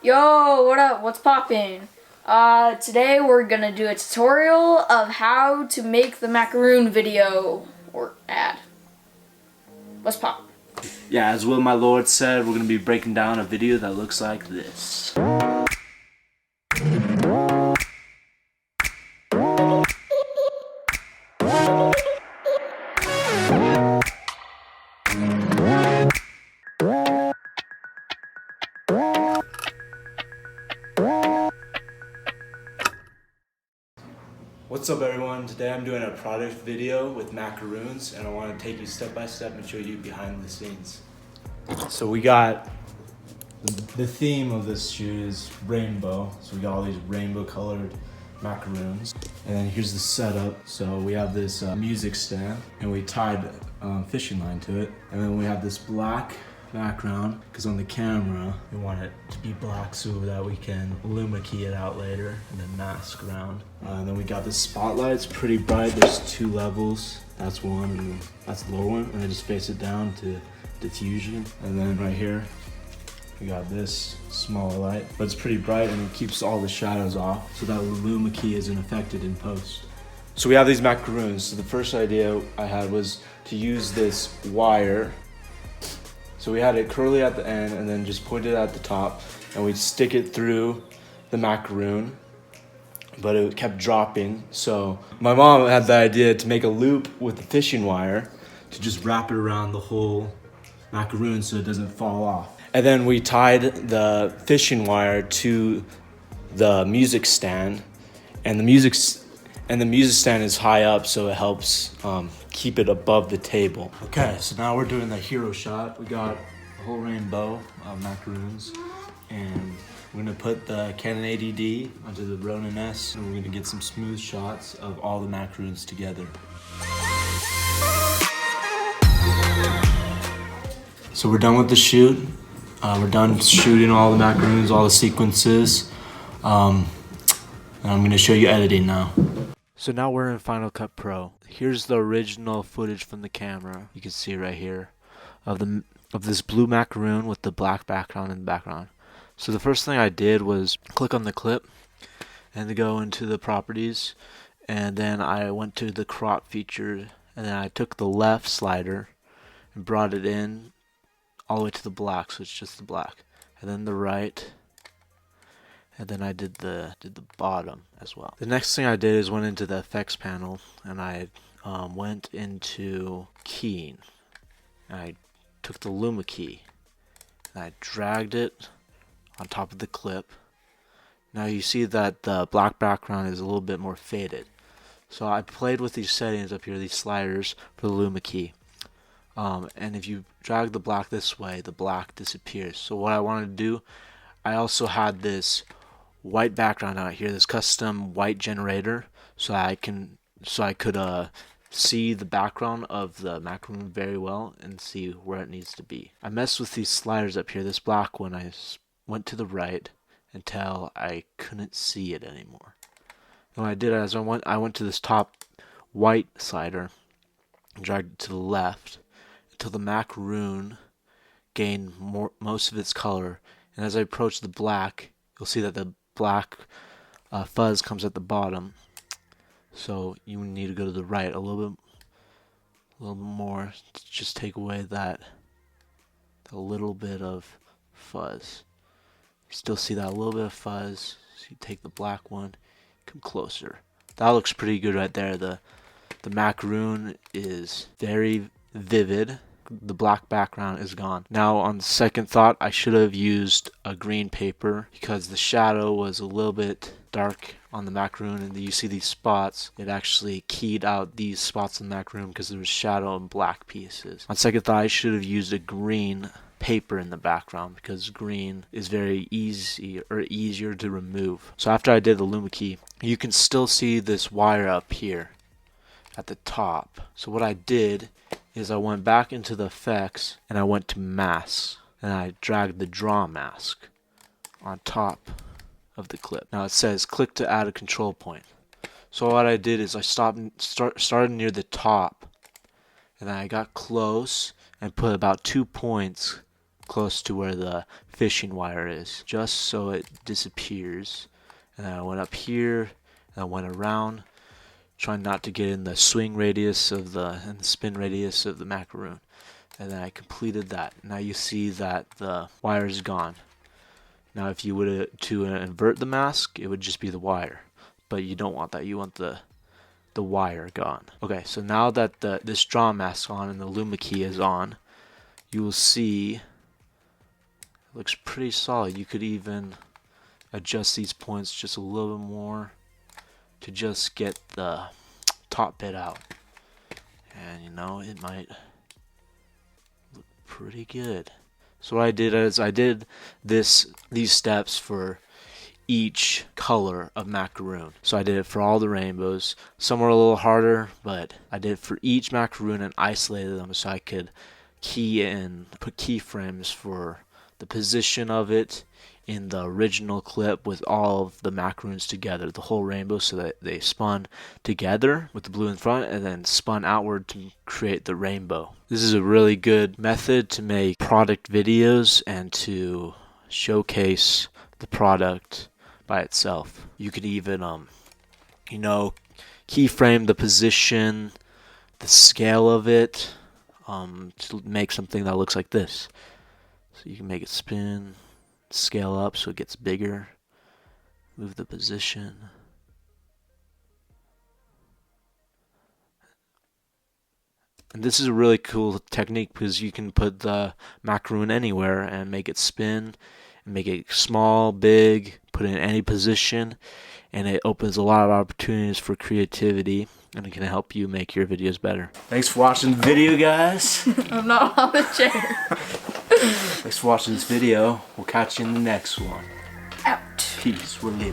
Yo, what up? What's poppin'? Today we're gonna do a tutorial of how to make the macaroon video or ad. What's pop? Yeah, as Will my Lord said, we're gonna be breaking down a video that looks like this. What's up everyone? Today I'm doing a product video with macaroons and I want to take you step by step and show you behind the scenes. So we got the theme of this shoot is rainbow. So we got all these rainbow colored macaroons. And then here's the setup. So we have this music stand and we tied fishing line to it. And then we have this black background because on the camera we want it to be black so that we can luma key it out later and then mask around. And then we got this spotlight. It's pretty bright. There's two levels. That's one and that's the lower one, and then just face it down to diffusion. And then right here we got this smaller light, but it's pretty bright and it keeps all the shadows off so that the luma key isn't affected in post. So we have these macaroons. So the first idea I had was to use this wire. So we had it curly at the end and then just pointed at the top, and we'd stick it through the macaroon, but it kept dropping. So my mom had the idea to make a loop with the fishing wire to just wrap it around the whole macaroon so it doesn't fall off. And then we tied the fishing wire to the music stand, and the music stand is high up, so it helps keep it above the table. Okay, so now we're doing the hero shot. We got a whole rainbow of macaroons, and we're gonna put the Canon 80D onto the ronin-s, and we're gonna get some smooth shots of all the macaroons together. So we're done with the shoot. We're done shooting all the macaroons, all the sequences, and I'm gonna show you editing now. So now we're in Final Cut Pro. Here's the original footage from the camera. You can see right here of this blue macaroon with the black background in the background. So the first thing I did was click on the clip and then go into the properties, and then I went to the crop feature, and then I took the left slider and brought it in all the way to the black, so it's just the black, and then the right. And then I did the bottom as well. The next thing I did is went into the effects panel and I went into keying. And I took the luma key and I dragged it on top of the clip. Now you see that the black background is a little bit more faded. So I played with these settings up here, these sliders for the luma key. And if you drag the black this way, the black disappears. So what I wanted to do, I also had this white background out here, this custom white generator, so I could see the background of the macaroon very well and see where it needs to be. I messed with these sliders up here. This black one, I went to the right until I couldn't see it anymore. And what I did is I went to this top white slider and dragged it to the left until the macaroon gained most of its color. And as I approach the black, you'll see that the black fuzz comes at the bottom, so you need to go to the right a little bit more to just take away that little bit of fuzz. You still see that little bit of fuzz, so you take the black one, come closer. That looks pretty good right there. The macaroon is very vivid. The black background is gone. Now on the second thought, I should have used a green paper because the shadow was a little bit dark on the macaroon, and you see these spots. It actually keyed out these spots in the macaroon because there was shadow and black pieces. On second thought, I should have used a green paper in the background because green is very easier to remove. So after I did the luma key, you can still see this wire up here at the top. So what I did is I went back into the effects and I went to masks and I dragged the draw mask on top of the clip. Now it says click to add a control point. So what I did is I started near the top, and then I got close and put about 2 points close to where the fishing wire is, just so it disappears. And then I went up here and I went around, trying not to get in the swing radius of and the spin radius of the macaroon. And then I completed that. Now you see that the wire is gone. Now if you were to invert the mask, it would just be the wire. But you don't want that. You want the wire gone. Okay, so now that this draw mask on and the Luma key is on, you will see it looks pretty solid. You could even adjust these points just a little bit more to just get the top bit out. And you know, it might look pretty good. So what I did is I did these steps for each color of macaroon. So I did it for all the rainbows. Some were a little harder, but I did it for each macaroon and isolated them so I could put keyframes for the position of it in the original clip with all of the macaroons together, the whole rainbow, so that they spun together with the blue in front and then spun outward to create the rainbow. This is a really good method to make product videos and to showcase the product by itself. You could even keyframe the position, the scale of it, to make something that looks like this. So you can make it spin, scale up so it gets bigger, move the position. And this is a really cool technique because you can put the macaroon anywhere and make it spin, and make it small, big, put it in any position, and it opens a lot of opportunities for creativity, and it can help you make your videos better. Thanks for watching the video, guys. I'm not on the chair. Thanks for watching this video. We'll catch you in the next one. Out. Peace. We're leaving.